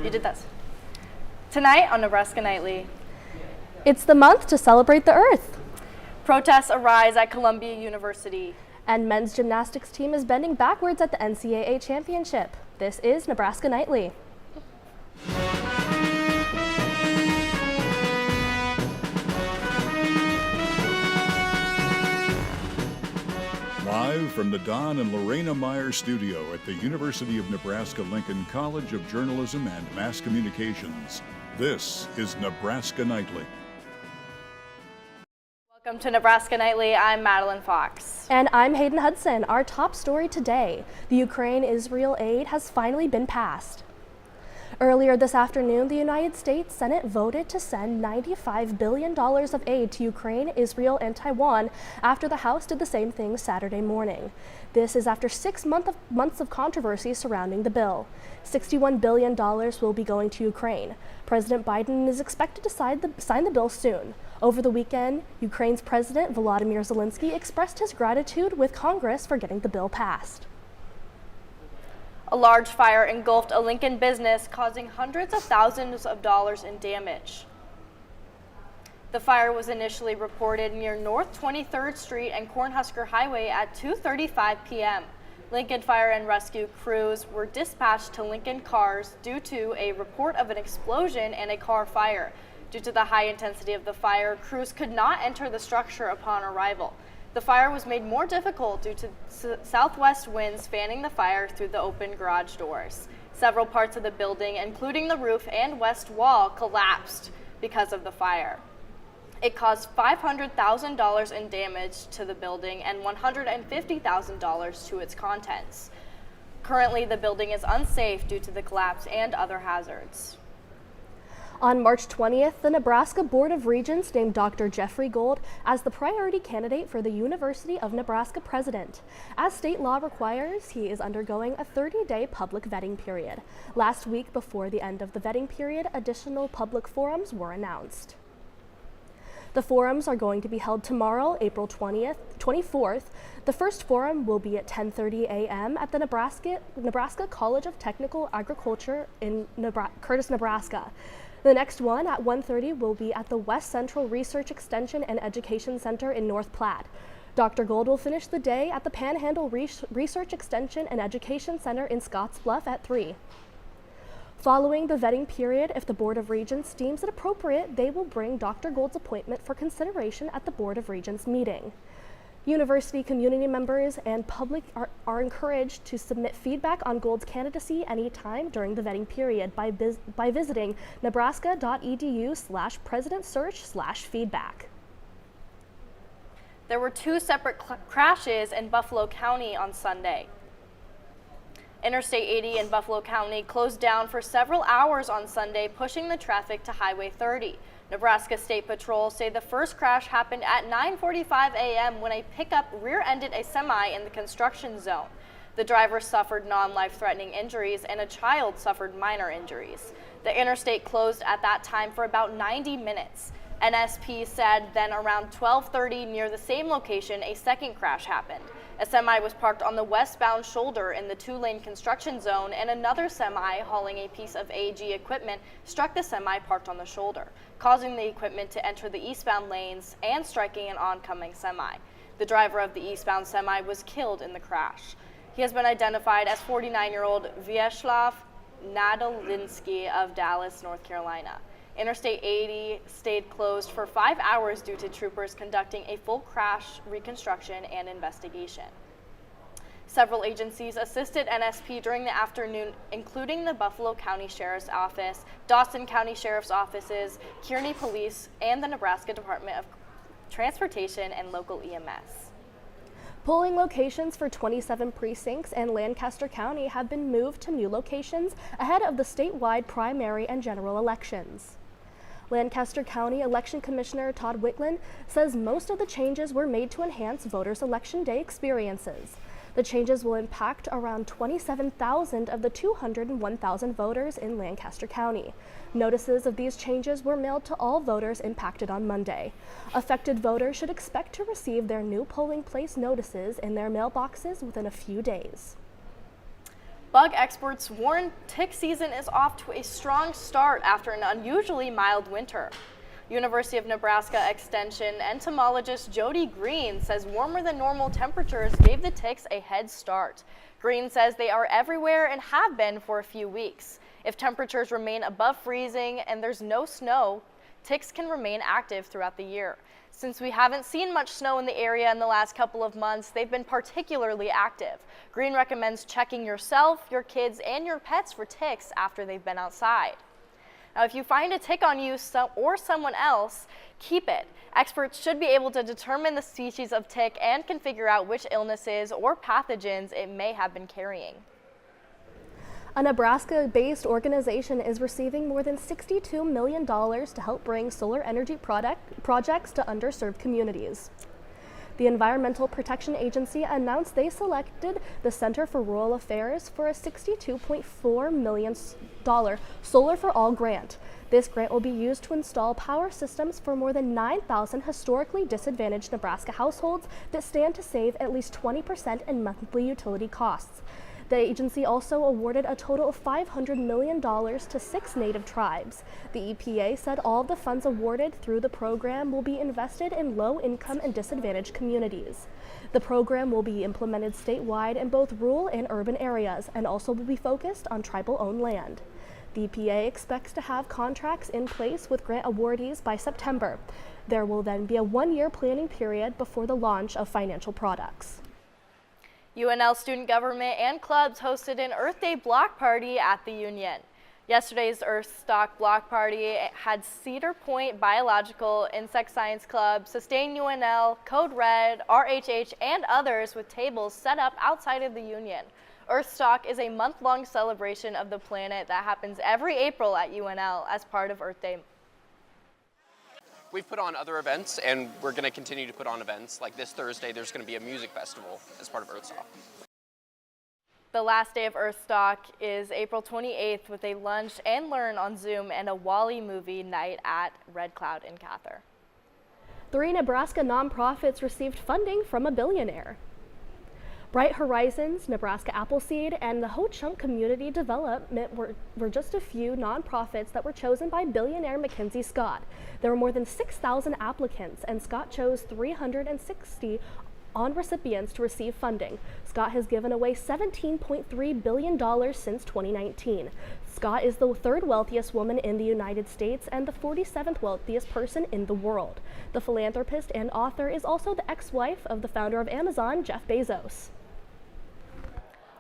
You did that. Tonight on Nebraska Nightly. It's the month to celebrate the Earth. Protests arise at Columbia University. And men's gymnastics team is bending backwards at the NCAA championship. This is Nebraska Nightly. Live from the Don and Lorena Meyer studio at the University of Nebraska-Lincoln College of Journalism and Mass Communications, this is Nebraska Nightly. Welcome to Nebraska Nightly. I'm Madeline Fox. And I'm Hayden Hudson. Our top story today, the Ukraine-Israel aid has finally been passed. Earlier this afternoon, the United States Senate voted to send $95 billion of aid to Ukraine, Israel, and Taiwan after the House did the same thing Saturday morning. This is after 6 months of controversy surrounding the bill. $61 billion will be going to Ukraine. President Biden is expected to sign the bill soon. Over the weekend, Ukraine's President Volodymyr Zelensky expressed his gratitude with Congress for getting the bill passed. A large fire engulfed a Lincoln business, causing hundreds of thousands of dollars in damage. The fire was initially reported near North 23rd Street and Cornhusker Highway at 2:35 p.m. Lincoln Fire and Rescue crews were dispatched to Lincoln cars due to a report of an explosion and a car fire. Due to the high intensity of the fire, crews could not enter the structure upon arrival. The fire was made more difficult due to southwest winds fanning the fire through the open garage doors. Several parts of the building, including the roof and west wall, collapsed because of the fire. It caused $500,000 in damage to the building and $150,000 to its contents. Currently, the building is unsafe due to the collapse and other hazards. On March 20th, the Nebraska Board of Regents named Dr. Jeffrey Gold as the priority candidate for the University of Nebraska president. As state law requires, he is undergoing a 30-day public vetting period. Last week, before the end of the vetting period, additional public forums were announced. The forums are going to be held tomorrow, April 24th. The first forum will be at 10:30 a.m. at the Nebraska College of Technical Agriculture in Curtis, Nebraska. The next one at 1:30 will be at the West Central Research Extension and Education Center in North Platte. Dr. Gold will finish the day at the Panhandle Research Extension and Education Center in Scottsbluff at 3. Following the vetting period, if the Board of Regents deems it appropriate, they will bring Dr. Gold's appointment for consideration at the Board of Regents meeting. University community members and public are encouraged to submit feedback on Gold's candidacy anytime during the vetting period by visiting nebraska.edu/presidentsearch/feedback. There were two separate crashes in Buffalo County on Sunday. Interstate 80 in Buffalo County closed down for several hours on Sunday, pushing the traffic to Highway 30. Nebraska State Patrol say the first crash happened at 9:45 a.m. when a pickup rear-ended a semi in the construction zone. The driver suffered non-life-threatening injuries and a child suffered minor injuries. The interstate closed at that time for about 90 minutes. NSP said then around 12:30 near the same location, a second crash happened. A semi was parked on the westbound shoulder in the two-lane construction zone, and another semi hauling a piece of AG equipment struck the semi parked on the shoulder, causing the equipment to enter the eastbound lanes and striking an oncoming semi. The driver of the eastbound semi was killed in the crash. He has been identified as 49-year-old Vyacheslav Nadolinsky of Dallas, North Carolina. Interstate 80 stayed closed for 5 hours due to troopers conducting a full crash reconstruction and investigation. Several agencies assisted NSP during the afternoon, including the Buffalo County Sheriff's Office, Dawson County Sheriff's Offices, Kearney Police, and the Nebraska Department of Transportation and local EMS. Polling locations for 27 precincts and Lancaster County have been moved to new locations ahead of the statewide primary and general elections. Lancaster County Election Commissioner Todd Wicklund says most of the changes were made to enhance voters' election day experiences. The changes will impact around 27,000 of the 201,000 voters in Lancaster County. Notices of these changes were mailed to all voters impacted on Monday. Affected voters should expect to receive their new polling place notices in their mailboxes within a few days. Bug experts warn tick season is off to a strong start after an unusually mild winter. University of Nebraska Extension entomologist Jody Green says warmer than normal temperatures gave the ticks a head start. Green says they are everywhere and have been for a few weeks. If temperatures remain above freezing and there's no snow, ticks can remain active throughout the year. Since we haven't seen much snow in the area in the last couple of months, they've been particularly active. Green recommends checking yourself, your kids, and your pets for ticks after they've been outside. Now, if you find a tick on you or someone else, keep it. Experts should be able to determine the species of tick and can figure out which illnesses or pathogens it may have been carrying. A Nebraska-based organization is receiving more than $62 million to help bring solar energy projects to underserved communities. The Environmental Protection Agency announced they selected the Center for Rural Affairs for a $62.4 million Solar for All grant. This grant will be used to install power systems for more than 9,000 historically disadvantaged Nebraska households that stand to save at least 20% in monthly utility costs. The agency also awarded a total of $500 million to 6 native tribes. The EPA said all of the funds awarded through the program will be invested in low-income and disadvantaged communities. The program will be implemented statewide in both rural and urban areas and also will be focused on tribal-owned land. The EPA expects to have contracts in place with grant awardees by September. There will then be a one-year planning period before the launch of financial products. UNL student government and clubs hosted an Earth Day block party at the Union. Yesterday's Earth Stock block party had Cedar Point Biological, Insect Science Club, Sustain UNL, Code Red, RHH, and others with tables set up outside of the Union. Earth Stock is a month-long celebration of the planet that happens every April at UNL as part of Earth Day. We've put on other events, and we're going to continue to put on events. Like this Thursday, there's going to be a music festival as part of Earthstock. The last day of Earthstock is April 28th with a lunch and learn on Zoom and a Wall-E movie night at Red Cloud in Cather. 3 Nebraska nonprofits received funding from a billionaire. Bright Horizons, Nebraska Appleseed, and the Ho-Chunk Community Development were just a few nonprofits that were chosen by billionaire Mackenzie Scott. There were more than 6,000 applicants, and Scott chose 360 recipients to receive funding. Scott has given away $17.3 billion since 2019. Scott is the 3rd wealthiest woman in the United States and the 47th wealthiest person in the world. The philanthropist and author is also the ex-wife of the founder of Amazon, Jeff Bezos.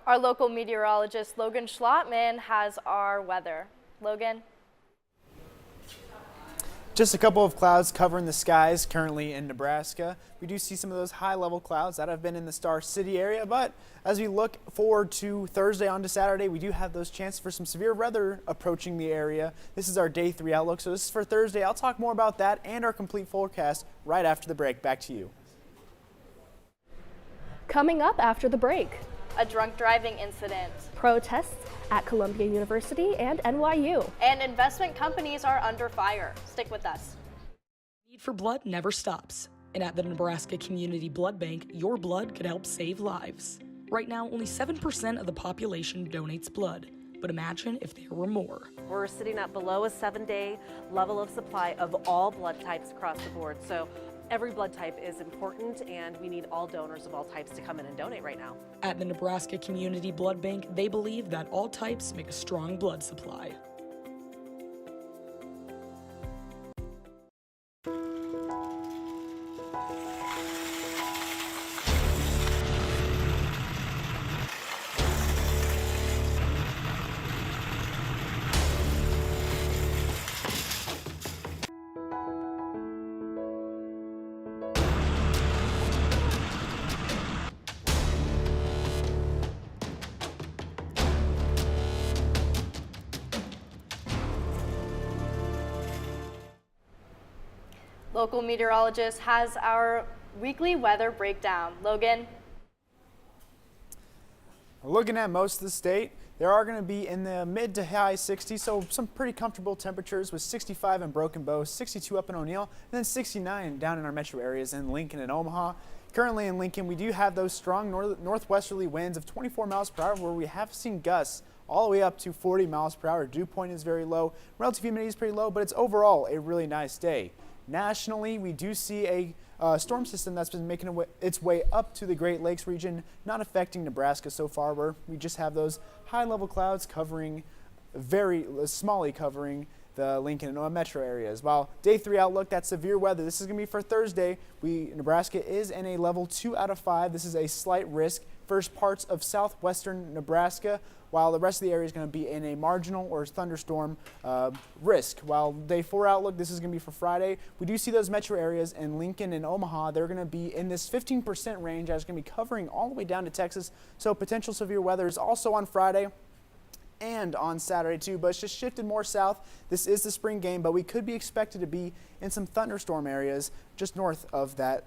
Our local meteorologist Logan Schlottman has our weather. Logan? Just a couple of clouds covering the skies currently in Nebraska. We do see some of those high-level clouds that have been in the Star City area, but as we look forward to Thursday on to Saturday, we do have those chances for some severe weather approaching the area. This is our Day 3 outlook, so this is for Thursday. I'll talk more about that and our complete forecast right after the break. Back to you. Coming up after the break. A drunk driving incident. Protests at Columbia University and NYU. And investment companies are under fire. Stick with us. Need for blood never stops. And at the Nebraska Community Blood Bank, your blood could help save lives. Right now, only 7% of the population donates blood. But imagine if there were more. We're sitting at below a 7-day level of supply of all blood types across the board. So every blood type is important, and we need all donors of all types to come in and donate right now. At the Nebraska Community Blood Bank, they believe that all types make a strong blood supply. Local meteorologist has our weekly weather breakdown. Logan? Looking at most of the state, there are going to be in the mid to high 60s, so some pretty comfortable temperatures with 65 in Broken Bow, 62 up in O'Neill, and then 69 down in our metro areas in Lincoln and Omaha. Currently in Lincoln, we do have those strong northwesterly winds of 24 miles per hour, where we have seen gusts all the way up to 40 miles per hour. Dew point is very low. Relative humidity is pretty low, but it's overall a really nice day. Nationally, we do see a storm system that's been making its way up to the Great Lakes region, not affecting Nebraska so far, where we just have those high-level clouds covering, very smally covering the Lincoln and metro areas. While day 3 outlook, that severe weather, this is going to be for Thursday. Nebraska is in a level 2 out of 5. This is a slight risk. First parts of southwestern Nebraska, while the rest of the area is going to be in a marginal or thunderstorm risk. While day 4 outlook, this is going to be for Friday. We do see those metro areas in Lincoln and Omaha. They're going to be in this 15% range. That's going to be covering all the way down to Texas. So potential severe weather is also on Friday and on Saturday too, but it's just shifted more south. This is the spring game, but we could be expected to be in some thunderstorm areas just north of that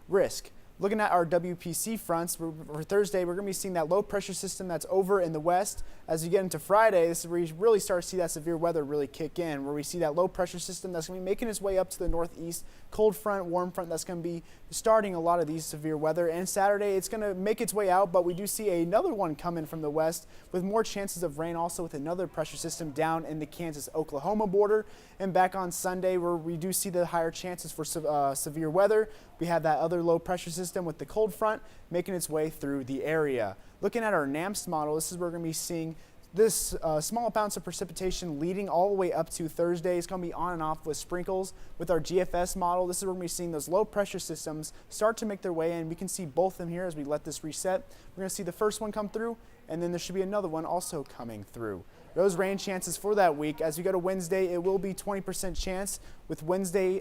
risk. Looking at our WPC fronts for Thursday, we're going to be seeing that low pressure system that's over in the west. As you get into Friday, this is where you really start to see that severe weather really kick in, where we see that low pressure system that's going to be making its way up to the northeast. Cold front, warm front, that's going to be starting a lot of these severe weather. And Saturday, it's going to make its way out, but we do see another one coming from the west with more chances of rain, also with another pressure system down in the Kansas-Oklahoma border. And back on Sunday, where we do see the higher chances for severe weather, we have that other low pressure system with the cold front making its way through the area. Looking at our NAMS model, this is where we're going to be seeing this small amounts of precipitation leading all the way up to Thursday. It's going to be on and off with sprinkles. With our GFS model, this is where we're going to be seeing those low pressure systems start to make their way in. We can see both of them here as we let this reset. We're going to see the first one come through, and then there should be another one also coming through. Those rain chances for that week, as we go to Wednesday, it will be 20% chance with Thursday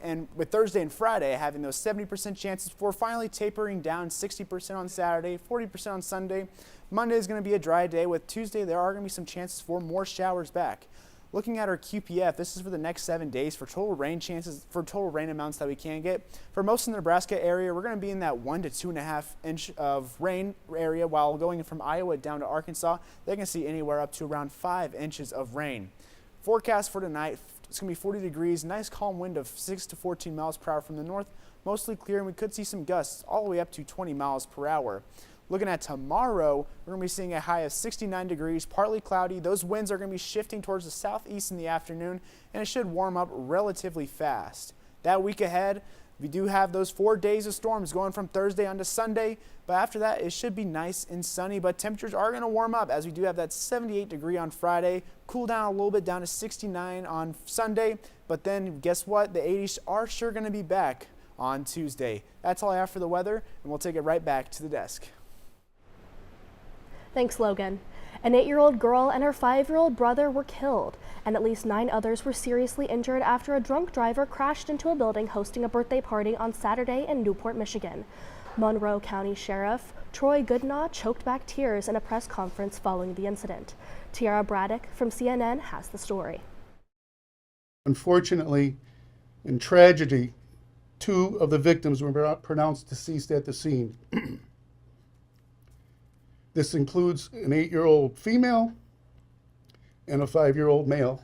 and Friday having those 70% chances before finally tapering down 60% on Saturday, 40% on Sunday. Monday is going to be a dry day. With Tuesday, there are going to be some chances for more showers back. Looking at our QPF, this is for the next 7 days for total rain chances, for total rain amounts that we can get. For most of the Nebraska area, we're going to be in that 1 to 2.5 inch of rain area, while going from Iowa down to Arkansas, they can see anywhere up to around 5 inches of rain. Forecast for tonight, it's going to be 40 degrees, nice calm wind of 6 to 14 miles per hour from the north, mostly clear, and we could see some gusts all the way up to 20 miles per hour. Looking at tomorrow, we're going to be seeing a high of 69 degrees, partly cloudy. Those winds are going to be shifting towards the southeast in the afternoon, and it should warm up relatively fast. That week ahead, we do have those 4 days of storms going from Thursday on to Sunday, but after that, it should be nice and sunny, but temperatures are going to warm up as we do have that 78 degree on Friday, cool down a little bit down to 69 on Sunday, but then guess what? The 80s are sure going to be back on Tuesday. That's all I have for the weather, and we'll take it right back to the desk. Thanks, Logan. An 8-year-old girl and her 5-year-old brother were killed, and at least 9 others were seriously injured after a drunk driver crashed into a building hosting a birthday party on Saturday in Newport, Michigan. Monroe County Sheriff Troy Goodnaw choked back tears in a press conference following the incident. Tiara Braddock from CNN has the story. Unfortunately, in tragedy, 2 of the victims were pronounced deceased at the scene. This includes an 8-year-old female and a 5-year-old male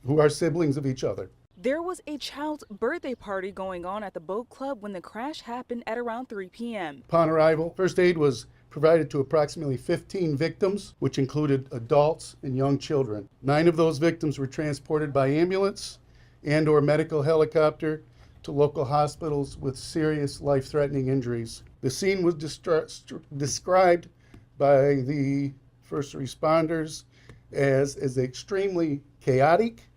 who are siblings of each other. There was a child's birthday party going on at the boat club when the crash happened at around 3 p.m. Upon arrival, first aid was provided to approximately 15 victims, which included adults and young children. 9 of those victims were transported by ambulance and/or medical helicopter to local hospitals with serious life-threatening injuries. The scene was described by the first responders as extremely chaotic,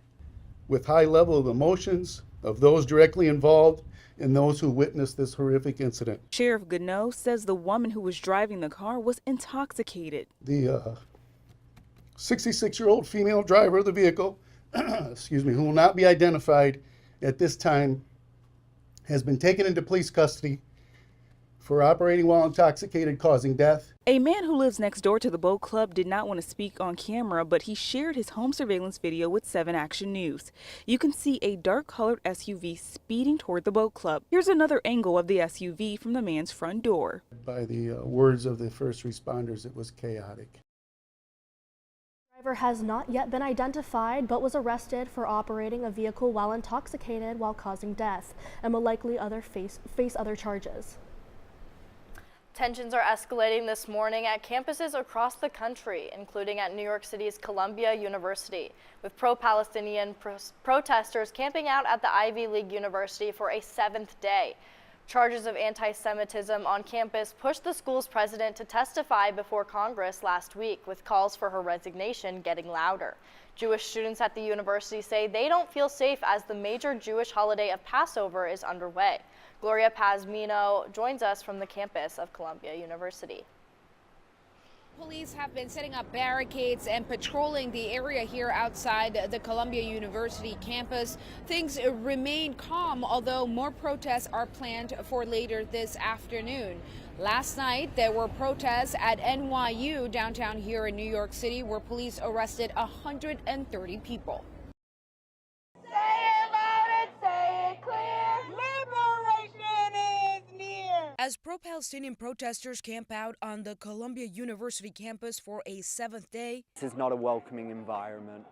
with high level of emotions of those directly involved and those who witnessed this horrific incident. Sheriff Goodnow says the woman who was driving the car was intoxicated. The 66-year-old female driver of the vehicle, excuse me, who will not be identified at this time, has been taken into police custody for operating while intoxicated, causing death. A man who lives next door to the boat club did not want to speak on camera, but he shared his home surveillance video with 7 Action News. You can see a dark-colored SUV speeding toward the boat club. Here's another angle of the SUV from the man's front door. By the words of the first responders, it was chaotic. Driver has not yet been identified but was arrested for operating a vehicle while intoxicated while causing death and will likely face other charges. Tensions are escalating this morning at campuses across the country, including at New York City's Columbia University, with pro-Palestinian protesters camping out at the Ivy League University for a 7th day. Charges of anti-Semitism on campus pushed the school's president to testify before Congress last week, with calls for her resignation getting louder. Jewish students at the university say they don't feel safe as the major Jewish holiday of Passover is underway. Gloria Pazmino joins us from the campus of Columbia University. Police have been setting up barricades and patrolling the area here outside the Columbia University campus. Things remain calm, although more protests are planned for later this afternoon. Last night, there were protests at NYU downtown here in New York City, where police arrested 130 people. Say it loud and say it clear. Liberation is near. As pro-Palestinian protesters camp out on the Columbia University campus for a 7th day. This is not a welcoming environment.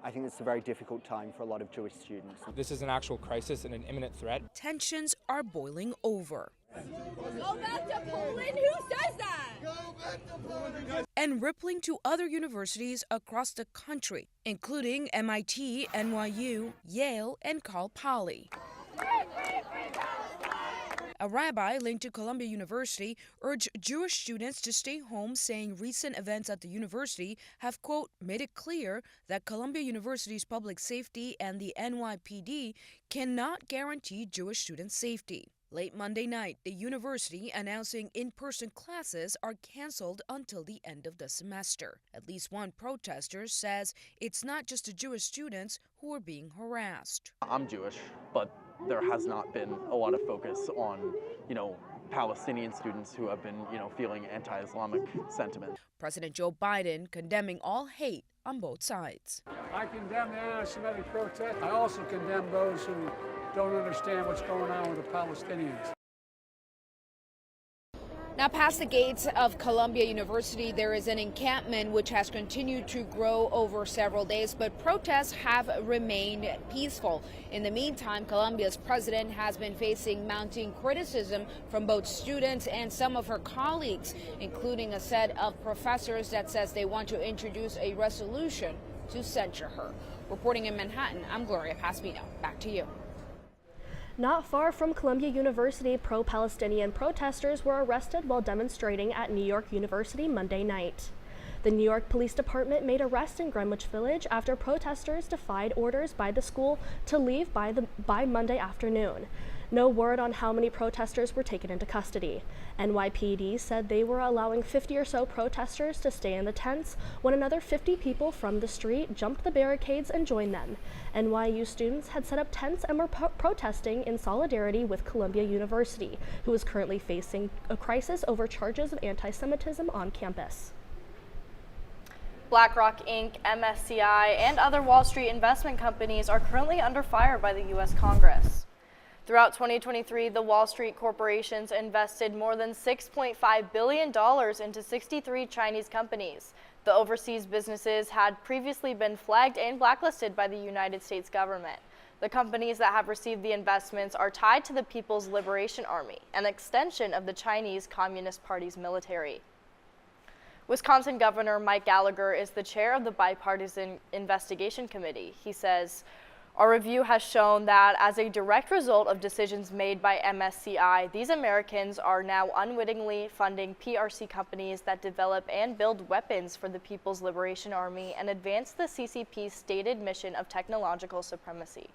I think it's a very difficult time for a lot of Jewish students. This is an actual crisis and an imminent threat. Tensions are boiling over. Go back to Poland? Who says that? Go back to Poland. And rippling to other universities across the country, including MIT, NYU, Yale, and Cal Poly. A rabbi linked to Columbia University urged Jewish students to stay home, saying recent events at the university have, quote, made it clear that Columbia University's public safety and the NYPD cannot guarantee Jewish students' safety. Late Monday night, the university announcing in-person classes are canceled until the end of the semester. At least one protester says it's not just the Jewish students who are being harassed. I'm Jewish, but there has not been a lot of focus on, Palestinian students who have been, feeling anti-Islamic sentiment. President Joe Biden condemning all hate on both sides. I condemn the anti-Semitic protest. I also condemn those who don't understand what's going on with the Palestinians. Now, past the gates of Columbia University, there is an encampment which has continued to grow over several days, but protests have remained peaceful. In the meantime, Columbia's president has been facing mounting criticism from both students and some of her colleagues, including a set of professors that says they want to introduce a resolution to censure her. Reporting in Manhattan, I'm Gloria Pazmino. Back to you. Not far from Columbia University, pro-Palestinian protesters were arrested while demonstrating at New York University Monday night. The New York Police Department made arrests in Greenwich Village after protesters defied orders by the school to leave by Monday afternoon. No word on how many protesters were taken into custody. NYPD said they were allowing 50 or so protesters to stay in the tents when another 50 people from the street jumped the barricades and joined them. NYU students had set up tents and were protesting in solidarity with Columbia University, who is currently facing a crisis over charges of anti-Semitism on campus. BlackRock Inc., MSCI, and other Wall Street investment companies are currently under fire by the U.S. Congress. Throughout 2023, the Wall Street corporations invested more than $6.5 billion into 63 Chinese companies. The overseas businesses had previously been flagged and blacklisted by the United States government. The companies that have received the investments are tied to the People's Liberation Army, an extension of the Chinese Communist Party's military. Wisconsin Governor Mike Gallagher is the chair of the bipartisan investigation committee. He says, "Our review has shown that as a direct result of decisions made by MSCI, these Americans are now unwittingly funding PRC companies that develop and build weapons for the People's Liberation Army and advance the CCP's stated mission of technological supremacy."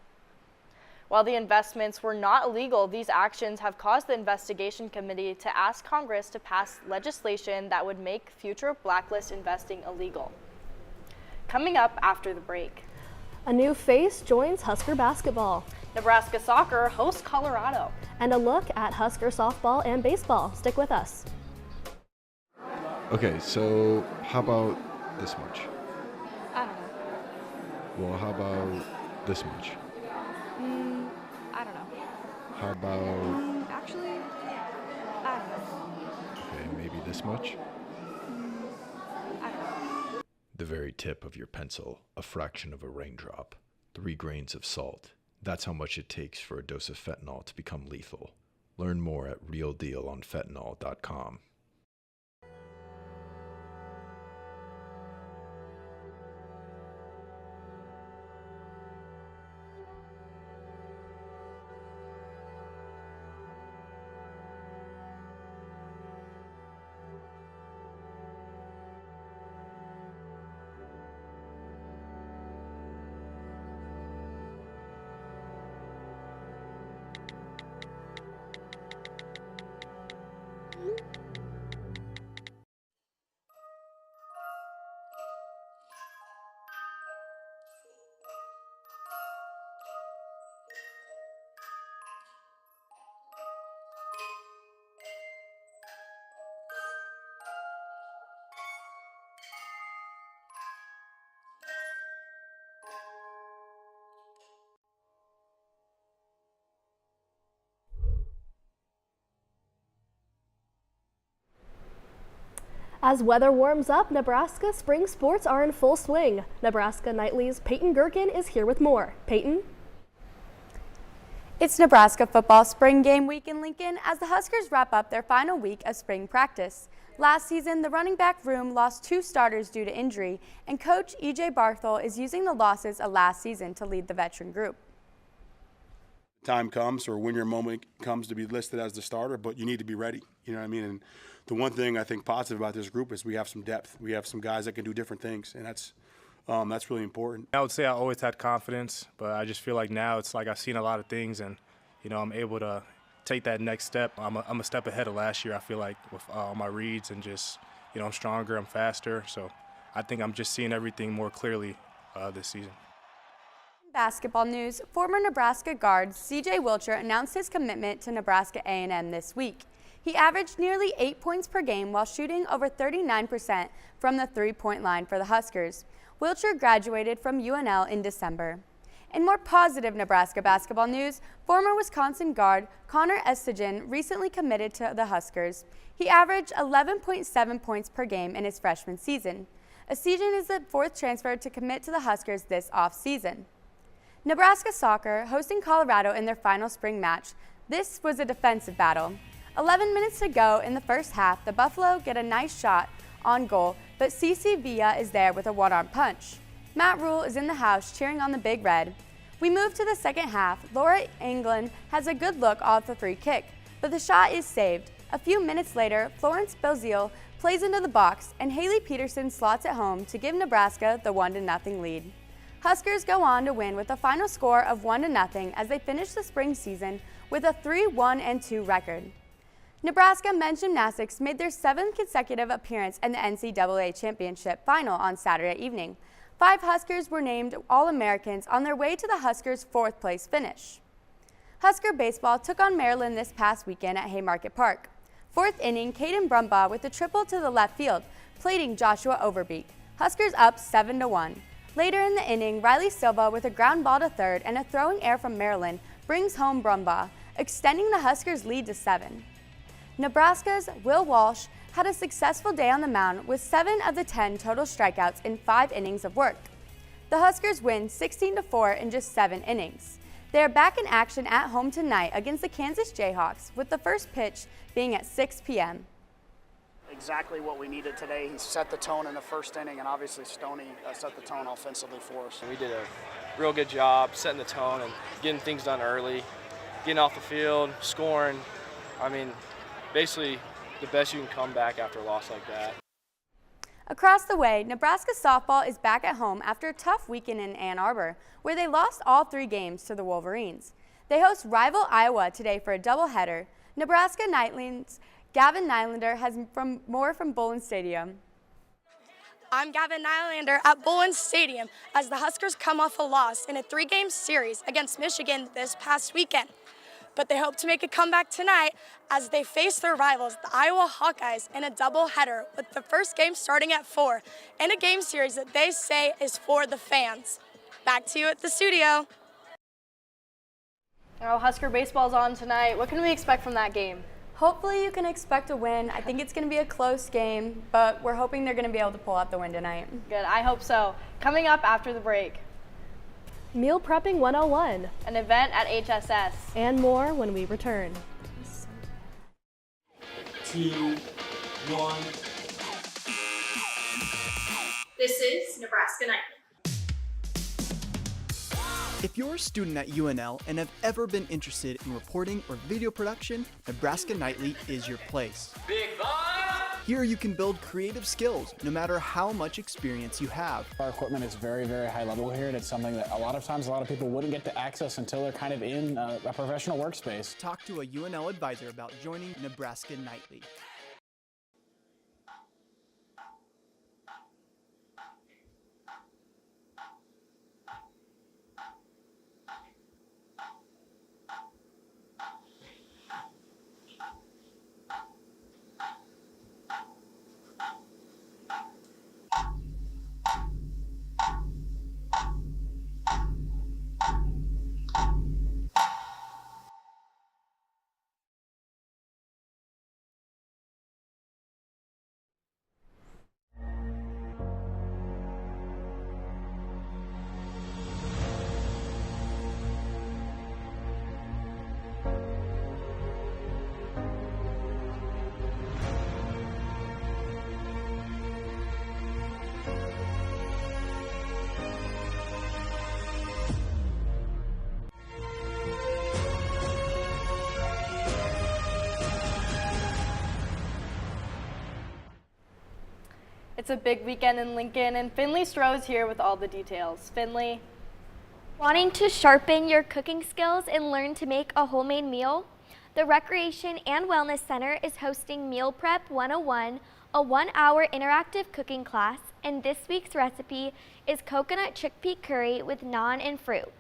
While the investments were not illegal, these actions have caused the investigation committee to ask Congress to pass legislation that would make future blacklist investing illegal. Coming up after the break. A new face joins Husker basketball. Nebraska soccer hosts Colorado. And a look at Husker softball and baseball. Stick with us. Okay, so how about this much? I don't know. Well, how about this much? I don't know. How about... Actually, I don't know. Okay, maybe this much? I don't know. the very tip of your pencil, a fraction of a raindrop, 3 grains of salt. That's how much it takes for a dose of fentanyl to become lethal. Learn more at realdealonfentanyl.com. As weather warms up, Nebraska spring sports are in full swing. Nebraska Nightly's Peyton Gherkin is here with more. Peyton? It's Nebraska football spring game week in Lincoln as the Huskers wrap up their final week of spring practice. Last season, the running back room lost 2 starters due to injury, and coach E.J. Barthel is using the losses of last season to lead the veteran group. Time comes, or when your moment comes to be listed as the starter, but you need to be ready. You know what I mean? And the one thing I think positive about this group is we have some depth. We have some guys that can do different things, and that's really important. I would say I always had confidence, but I just feel like now it's like I've seen a lot of things, and I'm able to take that next step. I'm a step ahead of last year. I feel like with all my reads and just I'm stronger, I'm faster. So I think I'm just seeing everything more clearly this season. Basketball news: former Nebraska guard C.J. Wilcher announced his commitment to Nebraska A&M this week. He averaged nearly 8 points per game while shooting over 39% from the three-point line for the Huskers. Wilcher graduated from UNL in December. In more positive Nebraska basketball news, former Wisconsin guard Connor Estigen recently committed to the Huskers. He averaged 11.7 points per game in his freshman season. Estigen is the 4th transfer to commit to the Huskers this offseason. Nebraska soccer hosting Colorado in their final spring match. This was a defensive battle. 11 minutes to go in the first half, the Buffalo get a nice shot on goal, but CC Villa is there with a one-arm punch. Matt Rule is in the house cheering on the Big Red. We move to the second half. Laura England has a good look off the free kick, but the shot is saved. A few minutes later, Florence Belzile plays into the box, and Haley Peterson slots it home to give Nebraska the 1-0 lead. Huskers go on to win with a final score of 1-0 as they finish the spring season with a 3-1-2 record. Nebraska men's gymnastics made their 7th consecutive appearance in the NCAA championship final on Saturday evening. 5 Huskers were named All-Americans on their way to the Huskers' 4th place finish. Husker baseball took on Maryland this past weekend at Haymarket Park. 4th inning, Caden Brumbaugh with a triple to the left field, plating Joshua Overbeek. Huskers up 7-1. Later in the inning, Riley Silva with a ground ball to third and a throwing error from Maryland brings home Brumbaugh, extending the Huskers' lead to 7. Nebraska's Will Walsh had a successful day on the mound with 7 of the 10 total strikeouts in 5 innings of work. The Huskers win 16-4 in just 7 innings. They are back in action at home tonight against the Kansas Jayhawks, with the first pitch being at 6 p.m. Exactly what we needed today. He set the tone in the first inning, and obviously Stoney set the tone offensively for us. We did a real good job setting the tone and getting things done early, getting off the field, scoring. I mean, basically the best you can come back after a loss like that. Across the way, Nebraska softball is back at home after a tough weekend in Ann Arbor, where they lost all 3 games to the Wolverines. They host rival Iowa today for a doubleheader. Nebraska Nightly's Gavin Nylander has more from Bullen Stadium. I'm Gavin Nylander at Bullen Stadium as the Huskers come off a loss in a 3-game series against Michigan this past weekend. But they hope to make a comeback tonight as they face their rivals, the Iowa Hawkeyes, in a doubleheader, with the first game starting at 4 in a game series that they say is for the fans. Back to you at the studio. Oh, Husker baseball's on tonight. What can we expect from that game? Hopefully you can expect a win. I think it's going to be a close game, but we're hoping they're going to be able to pull out the win tonight. Good, I hope so. Coming up after the break. Meal Prepping 101. An event at HSS. And more when we return. 2, 1. This is Nebraska Nightly. If you're a student at UNL and have ever been interested in reporting or video production, Nebraska Nightly is your place. Big Here you can build creative skills, no matter how much experience you have. Our equipment is very, very high level here, and it's something that a lot of times a lot of people wouldn't get to access until they're kind of in a professional workspace. Talk to a UNL advisor about joining Nebraska Nightly. It's a big weekend in Lincoln, and Finley Stroh's here with all the details. Finley. Wanting to sharpen your cooking skills and learn to make a homemade meal? The Recreation and Wellness Center is hosting Meal Prep 101, a 1-hour interactive cooking class, and this week's recipe is coconut chickpea curry with naan and fruit.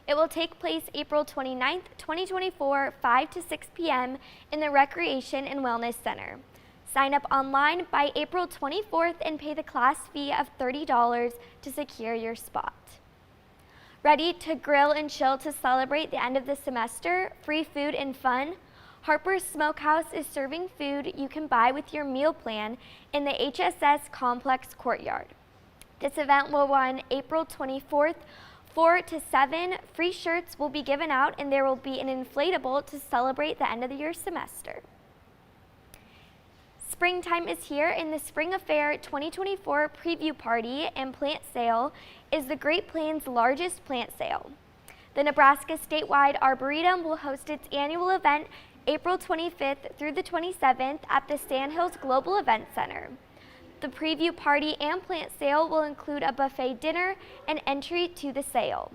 It will take place April 29th, 2024, 5 to 6 p.m. in the Recreation and Wellness Center. Sign up online by April 24th and pay the class fee of $30 to secure your spot. Ready to grill and chill to celebrate the end of the semester? Free food and fun? Harper's Smokehouse is serving food you can buy with your meal plan in the HSS Complex Courtyard. This event will run April 24th, 4 to 7. Free shirts will be given out, and there will be an inflatable to celebrate the end of your semester. Springtime is here, and the Spring Affair 2024 preview party and plant sale is the Great Plains' largest plant sale. The Nebraska Statewide Arboretum will host its annual event April 25th through the 27th at the Sandhills Global Event Center. The preview party and plant sale will include a buffet dinner and entry to the sale.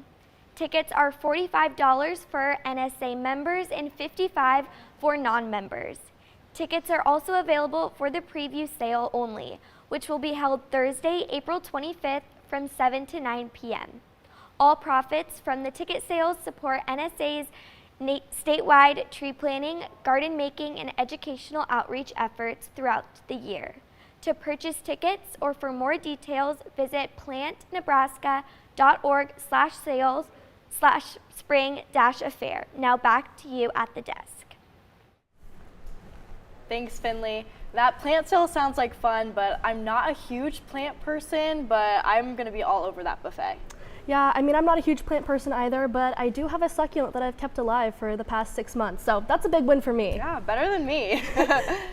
Tickets are $45 for NSA members and $55 for non-members. Tickets are also available for the preview sale only, which will be held Thursday, April 25th from 7 to 9 p.m. All profits from the ticket sales support NSA's statewide tree planting, garden making, and educational outreach efforts throughout the year. To purchase tickets or for more details, visit plantnebraska.org/sales/spring-affair. Now back to you at the desk. Thanks, Finley. That plant sale sounds like fun, but I'm not a huge plant person, but I'm going to be all over that buffet. Yeah, I mean, I'm not a huge plant person either, but I do have a succulent that I've kept alive for the past 6 months, so that's a big win for me. Yeah, better than me.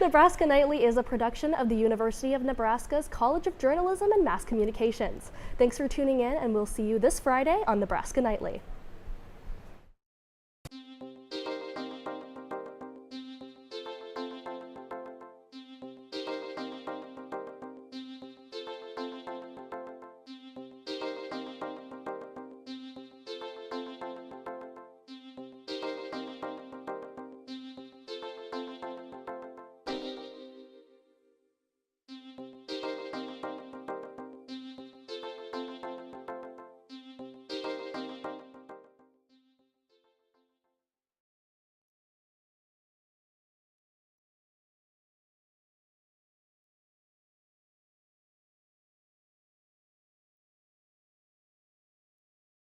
Nebraska Nightly is a production of the University of Nebraska's College of Journalism and Mass Communications. Thanks for tuning in, and we'll see you this Friday on Nebraska Nightly.